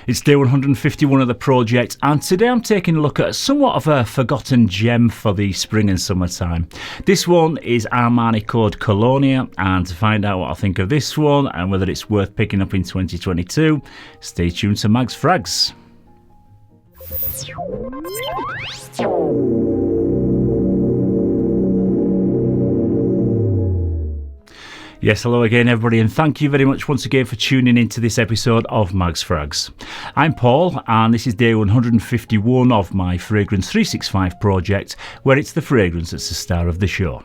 It's day 151 of the project, and today I'm taking a look at somewhat of a forgotten gem for the spring and summertime. This one is Armani Code Colonia, and to find out what I think of this one and whether it's worth picking up in 2022, stay tuned to Mag's Frags. Yes, hello again everybody, and thank you very much once again for tuning into this episode of Mag's Frags. I'm Paul, and this is day 151 of my Fragrance 365 project, where it's the fragrance that's the star of the show.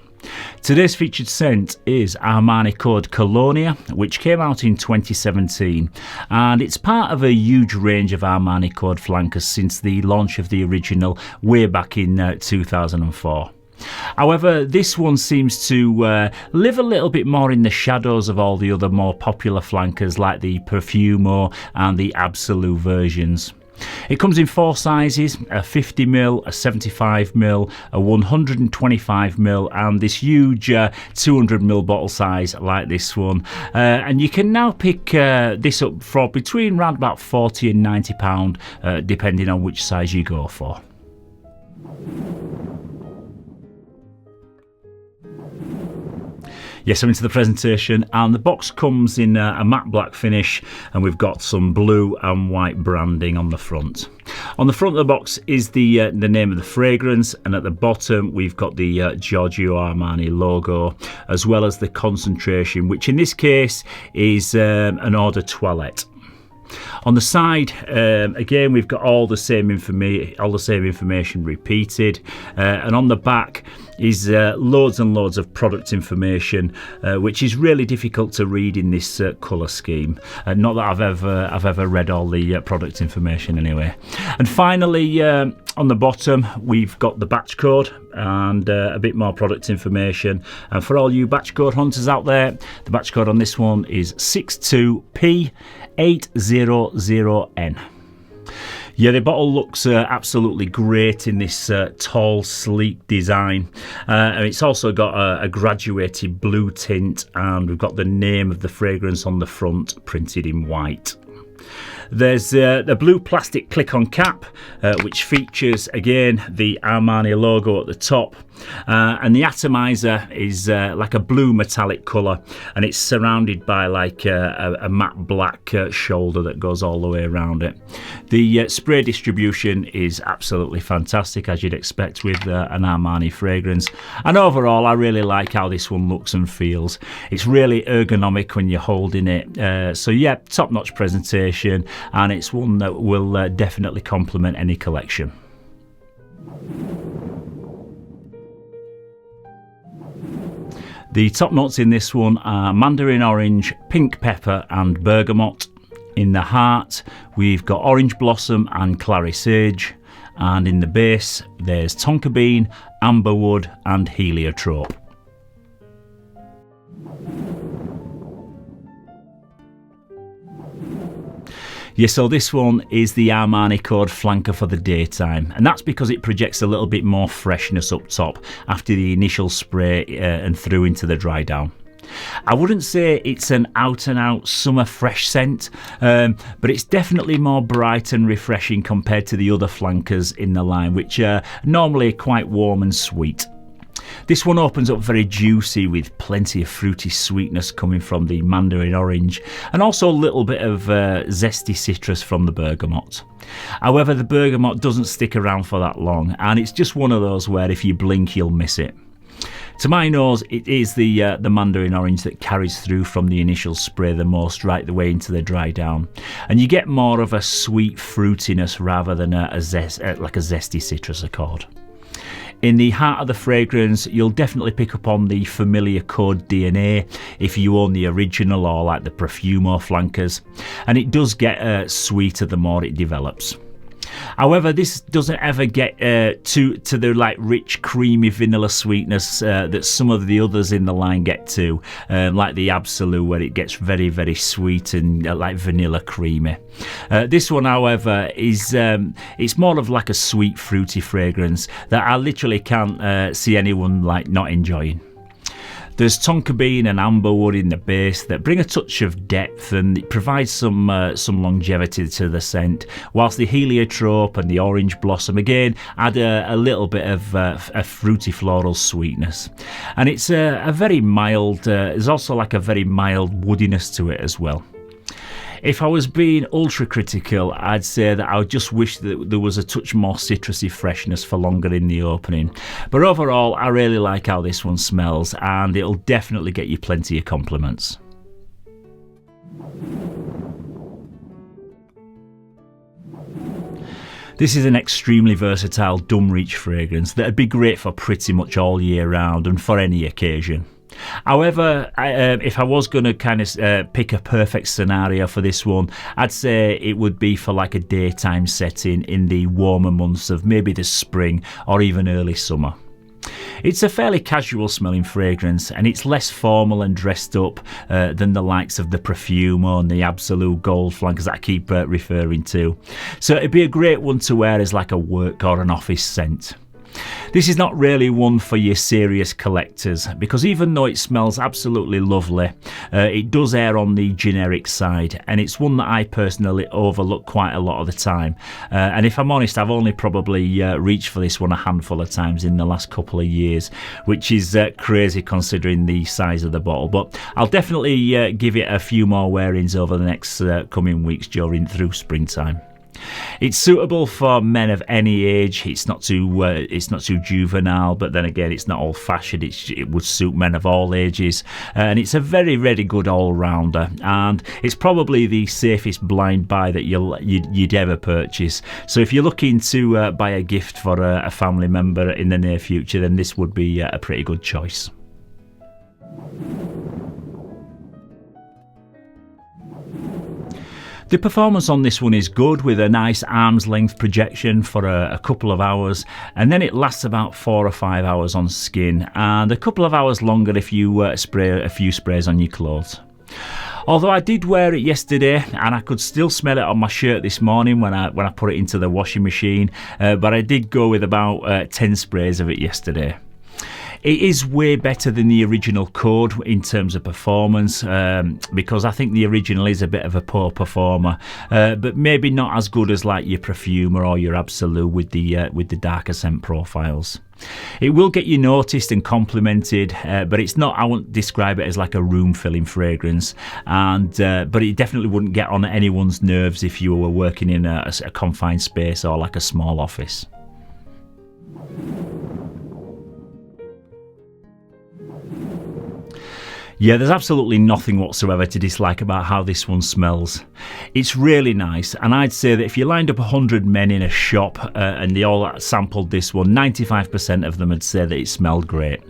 Today's featured scent is Armani Code Colonia, which came out in 2017, and it's part of a huge range of Armani Code flankers since the launch of the original way back in 2004. However, this one seems to live a little bit more in the shadows of all the other more popular flankers like the PARFUM and the Absolute versions. It comes in four sizes: a 50ml, a 75ml, a 125ml, and this huge 200ml bottle size like this one. And you can now pick this up for between around about £40 and £90, depending on which size you go for. Yes, I'm into the presentation, and the box comes in a matte black finish, and we've got some blue and white branding on the front. On the front of the box is the name of the fragrance, and at the bottom we've got the Giorgio Armani logo, as well as the concentration, which in this case is an eau de toilette. On the side, again, we've got all the same information repeated, and on the back is loads and loads of product information, which is really difficult to read in this colour scheme. Not that I've ever read all the product information anyway. And finally, on the bottom, we've got the batch code and a bit more product information. And for all you batch code hunters out there, the batch code on this one is 62P800N. Yeah, the bottle looks absolutely great in this tall, sleek design. And it's also got a graduated blue tint, and we've got the name of the fragrance on the front printed in white. There's the blue plastic click-on cap, which features again the Armani logo at the top, and the atomizer is like a blue metallic colour, and it's surrounded by like a matte black shoulder that goes all the way around it. The spray distribution is absolutely fantastic, as you'd expect with an Armani fragrance, and overall I really like how this one looks and feels. It's really ergonomic when you're holding it, so yeah, top-notch presentation, and it's one that will definitely complement any collection. The top notes in this one are mandarin orange, pink pepper and bergamot. In the heart we've got orange blossom and clary sage, and in the base there's tonka bean, amberwood and heliotrope. Yeah, so this one is the Armani Code flanker for the daytime, and that's because it projects a little bit more freshness up top after the initial spray and through into the dry down. I wouldn't say it's an out-and-out summer fresh scent, but it's definitely more bright and refreshing compared to the other flankers in the line, which are normally quite warm and sweet. This one opens up very juicy with plenty of fruity sweetness coming from the mandarin orange, and also a little bit of zesty citrus from the bergamot. However, the bergamot doesn't stick around for that long, and it's just one of those where if you blink you'll miss it. To my nose, it is the mandarin orange that carries through from the initial spray the most right the way into the dry down, and you get more of a sweet fruitiness rather than like a zesty citrus accord. In the heart of the fragrance, you'll definitely pick up on the familiar Code DNA if you own the original or like the PARFUM flankers, and it does get sweeter the more it develops. However, this doesn't ever get to the like rich creamy vanilla sweetness that some of the others in the line get to, like the Absolute, where it gets very, very sweet and like vanilla creamy. This one, however, is it's more of like a sweet fruity fragrance that I literally can't see anyone like not enjoying. There's tonka bean and amber wood in the base that bring a touch of depth, and it provides some longevity to the scent, whilst the heliotrope and the orange blossom again add a little bit of a fruity floral sweetness. And it's a very mild, there's also like a very mild woodiness to it as well. If I was being ultra critical, I'd say that I would just wish that there was a touch more citrusy freshness for longer in the opening. But overall, I really like how this one smells, and it'll definitely get you plenty of compliments. This is an extremely versatile dumb reach fragrance that'd be great for pretty much all year round and for any occasion. However, if I was going to kind of pick a perfect scenario for this one, I'd say it would be for like a daytime setting in the warmer months of maybe the spring or even early summer. It's a fairly casual smelling fragrance, and it's less formal and dressed up than the likes of the Profumo and the Absolute Gold flankers that I keep referring to. So it'd be a great one to wear as like a work or an office scent. This is not really one for your serious collectors, because even though it smells absolutely lovely, it does err on the generic side, and it's one that I personally overlook quite a lot of the time. And if I'm honest, I've only probably reached for this one a handful of times in the last couple of years, which is crazy considering the size of the bottle. But I'll definitely give it a few more wearings over the next coming weeks through springtime. It's suitable for men of any age. It's not too juvenile, but then again, it's not old-fashioned. It would suit men of all ages, and it's a very good all-rounder. And it's probably the safest blind buy that you'd ever purchase. So if you're looking to buy a gift for a family member in the near future, then this would be a pretty good choice. The performance on this one is good, with a nice arm's length projection for a couple of hours, and then it lasts about 4 or 5 hours on skin, and a couple of hours longer if you spray a few sprays on your clothes. Although I did wear it yesterday, and I could still smell it on my shirt this morning when I put it into the washing machine, but I did go with about 10 sprays of it yesterday. It is way better than the original Code in terms of performance, because I think the original is a bit of a poor performer, but maybe not as good as like your Perfumer or your Absolute with the darker scent profiles. It will get you noticed and complimented, but it's not, I wouldn't describe it as like a room-filling fragrance, and but it definitely wouldn't get on anyone's nerves if you were working in a confined space or like a small office. Yeah, there's absolutely nothing whatsoever to dislike about how this one smells. It's really nice, and I'd say that if you lined up 100 men in a shop and they all sampled this one, 95% of them would say that it smelled great.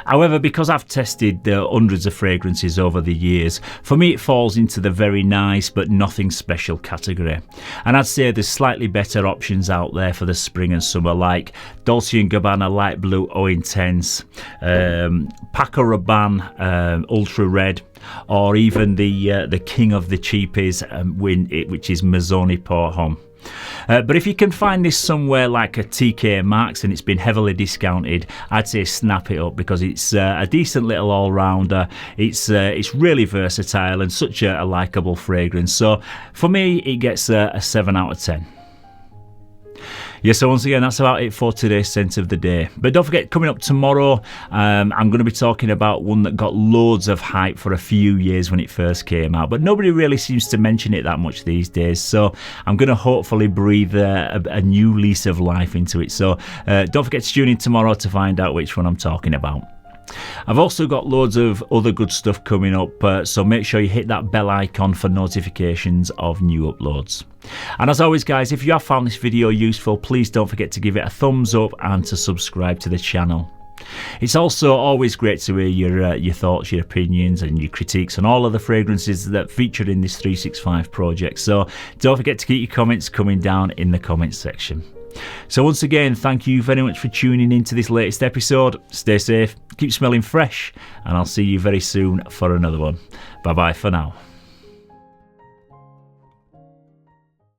However, because I've tested hundreds of fragrances over the years, for me it falls into the very nice but nothing special category. And I'd say there's slightly better options out there for the spring and summer, like Dolce & Gabbana Light Blue Eau Intense, Paco Rabanne Ultra Red, or even the king of the cheapies, which is Mazzoni Port But if you can find this somewhere like a TK Maxx and it's been heavily discounted, I'd say snap it up, because it's a decent little all-rounder. It's really versatile and such a likeable fragrance. So for me, it gets a 7 out of 10. Yeah, so once again, that's about it for today's scent of the day. But don't forget, coming up tomorrow, I'm going to be talking about one that got loads of hype for a few years when it first came out, but nobody really seems to mention it that much these days. So I'm going to hopefully breathe a new lease of life into it. So don't forget to tune in tomorrow to find out which one I'm talking about. I've also got loads of other good stuff coming up, so make sure you hit that bell icon for notifications of new uploads. And as always guys, if you have found this video useful, please don't forget to give it a thumbs up and to subscribe to the channel. It's also always great to hear your thoughts, your opinions and your critiques on all of the fragrances that featured in this 365 project, so don't forget to keep your comments coming down in the comments section. So once again, thank you very much for tuning in to this latest episode. Stay safe, keep smelling fresh, and I'll see you very soon for another one. Bye bye for now.